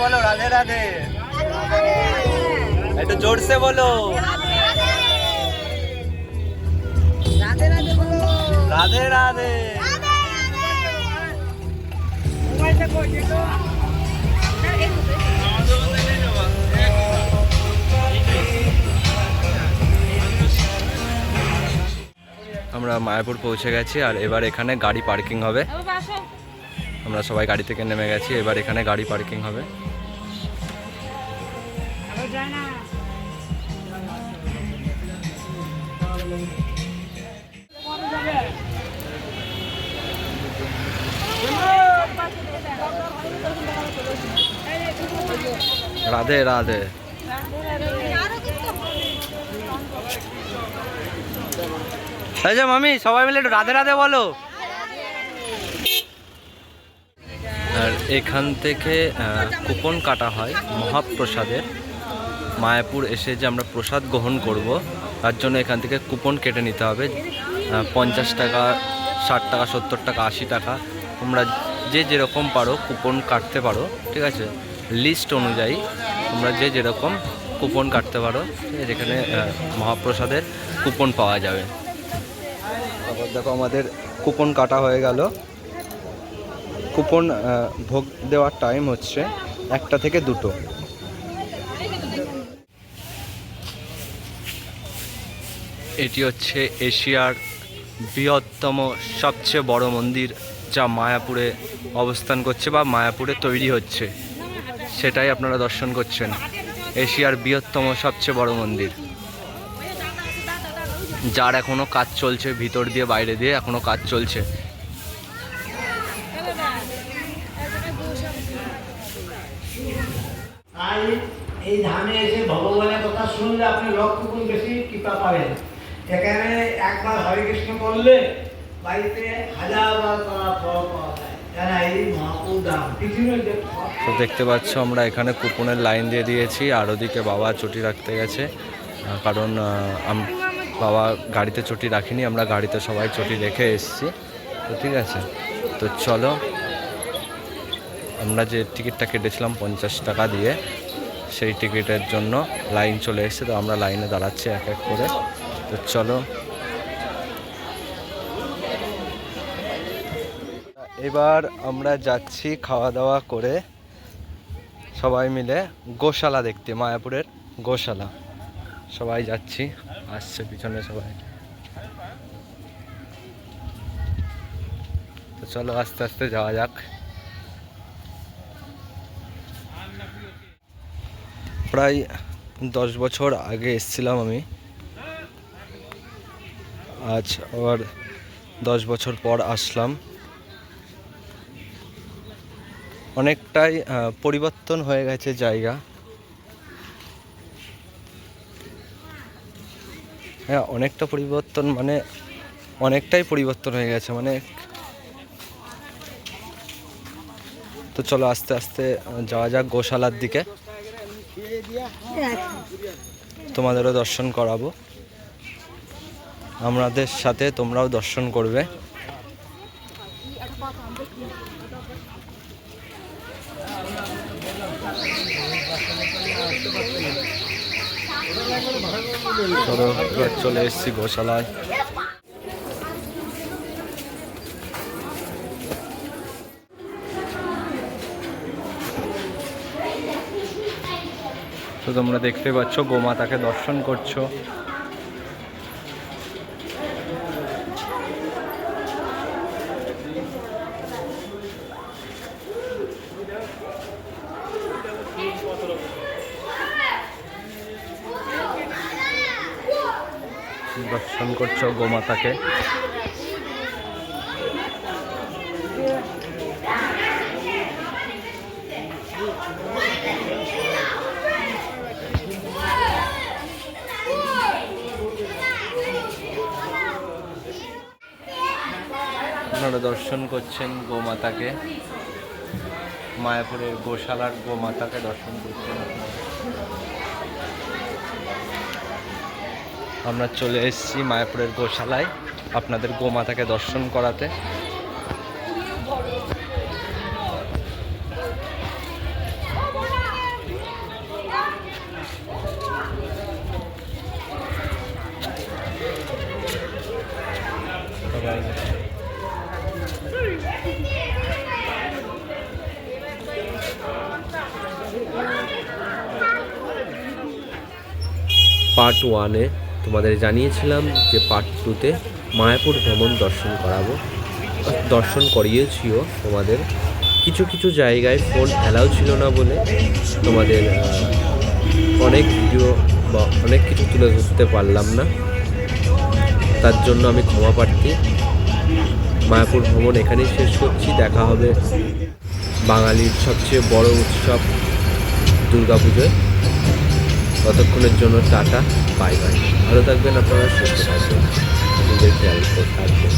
বলো রাধে রাধে। একটু জোরসে বলো রাধে রাধে বলো। রাধে রাধে। আমরা মায়াপুর পৌঁছে গেছি আর এবার এখানে গাড়ি পার্কিং হবে। আমরা সবাই গাড়ি থেকে নেমে গেছি, এবার এখানে গাড়ি পার্কিং হবে। রাধে রাধে। এই যে মামি সবাই মিলে একটু রাধে রাধে বলো। আর এখান থেকে কুপন কাটা হয় মহাপ্রসাদের। মায়াপুর এসে যে আমরা প্রসাদ গ্রহণ করব তার জন্য এখান থেকে কুপন কেটে নিতে হবে। 50 টাকা, 60 টাকা, 70 টাকা, 80 টাকা, তোমরা যে যেরকম পারো কুপন কাটতে পারো, ঠিক আছে। লিস্ট অনুযায়ী তোমরা যে যেরকম কুপন কাটতে পারো, ঠিক আছে। এখানে মহাপ্রসাদের কুপন পাওয়া যাবে। তারপর দেখো আমাদের কুপন কাটা হয়ে গেল। কুপন ভোগ দেওয়ার টাইম হচ্ছে 1টা থেকে 2টো। এটি হচ্ছে এশিয়ার বৃহত্তম সবচেয়ে বড় মন্দির, যা মায়াপুরে অবস্থান করছে বা মায়াপুরে তৈরি হচ্ছে, সেটাই আপনারা দর্শন করছেন। এশিয়ার বৃহত্তম সবচেয়ে বড় মন্দির, যার এখনো কাজ চলছে, ভিতর দিয়ে বাইরে দিয়ে এখনো কাজ চলছে। এই ধামে এসে ভগবানের কথা শুনলে আপনি লক্ষ গুণ বেশি কৃপা পাবেন। এখানে একবার হরে কৃষ্ণ করলে বাড়িতে 1000বার করা ফল পাওয়া যায়। এই মহাপুর ধাম পৃথিবীর। তো দেখতে পাচ্ছ আমরা এখানে কুপনের লাইন দিয়ে দিয়েছি, আর ওদিকে বাবা চটি রাখতে গেছে, কারণ বাবা গাড়িতে চটি রাখিনি, আমরা গাড়িতে সবাই চটি রেখে এসেছি। তো ঠিক আছে, তো চলো। আমরা যে টিকিটটা কেটেছিলাম 50 টাকা দিয়ে, সেই টিকিটের জন্য লাইন চলে এসেছে। তো আমরা লাইনে দাঁড়াচ্ছি এক এক করে। তো চলো, এবার আমরা যাচ্ছি খাওয়া দাওয়া করে সবাই মিলে গোশালা দেখতে। মায়াপুরের গোশালা সবাই যাচ্ছি, আসছে পিছনে সবাই। তো চলো আস্তে আস্তে যাওয়া যাক। প্রায় 10 বছর আগে এসেছিলাম আমি, আজ আবার 10 বছর পর আসলাম। অনেকটাই পরিবর্তন হয়ে গেছে জায়গা। হ্যাঁ, অনেকটা পরিবর্তন, মানে অনেকটাই পরিবর্তন হয়ে গেছে মানে। তো চলো আস্তে আস্তে যাওয়া যাক গোশালার দিকে, তোমাদেরও দর্শন করাবো, আমাদের সাথে তোমরাও দর্শন করবে। চলে এসেছি গোশালায়। তো তোমরা দেখতে পাচ্ছ গোমাতাকে দর্শন করছো। দর্শন করছো গোমাতাকে। আপনারা দর্শন করছেন গোমাতাকে, মায়াপুরের গোশালার গোমাতাকে দর্শন করছেন। আমরা চলে এসেছি মায়াপুরের গোশালায় আপনাদের গোমাতাকে দর্শন করাতে। পার্ট 1-এ তোমাদের জানিয়েছিলাম যে পার্ট 2-তে মায়াপুর ভ্রমণ দর্শন করাবো, দর্শন করিয়েছিও তোমাদের। কিছু কিছু জায়গায় ফোন অ্যালাউ ছিল না বলে তোমাদের অনেক ভিডিও বা অনেক কিছু তুলে ধরতে পারলাম না, তার জন্য আমি ক্ষমা প্রার্থী। মায়াপুর ভ্রমণ এখানেই শেষ করছি। দেখা হবে বাঙালির সবচেয়ে বড় উৎসব দুর্গাপুজোয়। ততক্ষণের জন্য টাটা, বাই বাই। ভালো থাকবেন আপনারা, সুস্থ থাকবেন, নিজের খেয়াল থাকবেন।